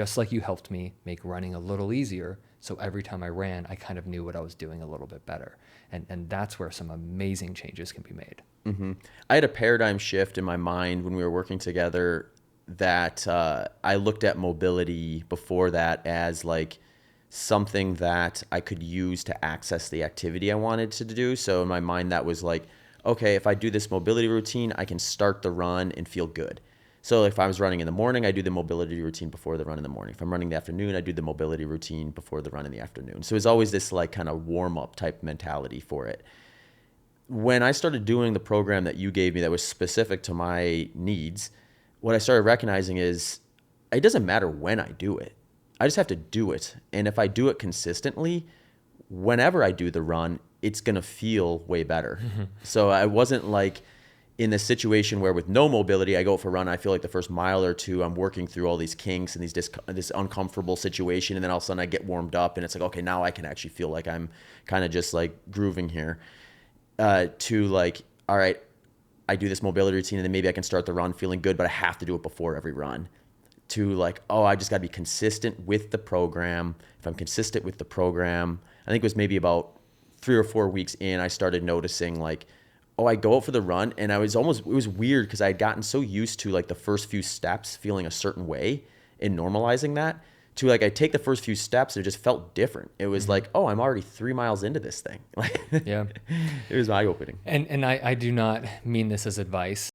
Just like you helped me make running a little easier. So every time I ran, I kind of knew what I was doing a little bit better. And that's where some amazing changes can be made. I had a paradigm shift in my mind when we were working together that I looked at mobility before that as like something that I could use to access the activity I wanted to do. So in my mind, that was like, okay, if I do this mobility routine, I can start the run and feel good. So if I was running in the morning, I do the mobility routine before the run in the morning. If I'm running in the afternoon, I do the mobility routine before the run in the afternoon. So it's always this like kind of warm up type mentality for it. When I started doing the program that you gave me that was specific to my needs, what I started recognizing is it doesn't matter when I do it. I just have to do it. And if I do it consistently, whenever I do the run, it's going to feel way better. So I wasn't like in this situation where with no mobility, I go for a run, I feel like the first mile or two, I'm working through all these kinks and this uncomfortable situation. And then all of a sudden I get warmed up and it's like, okay, now I can actually feel like I'm kind of just like grooving here. To like, all right, I do this mobility routine and then maybe I can start the run feeling good, but I have to do it before every run. To like, oh, I just got to be consistent with the program. If I'm consistent with the program, I think it was maybe about 3 or 4 weeks in, I started noticing like, oh, I go out for the run and it was weird because I had gotten so used to like the first few steps feeling a certain way and normalizing that to like, I take the first few steps and it just felt different. It was like, oh, I'm already 3 miles into this thing. Like, Yeah. it was eye opening. And I do not mean this as advice.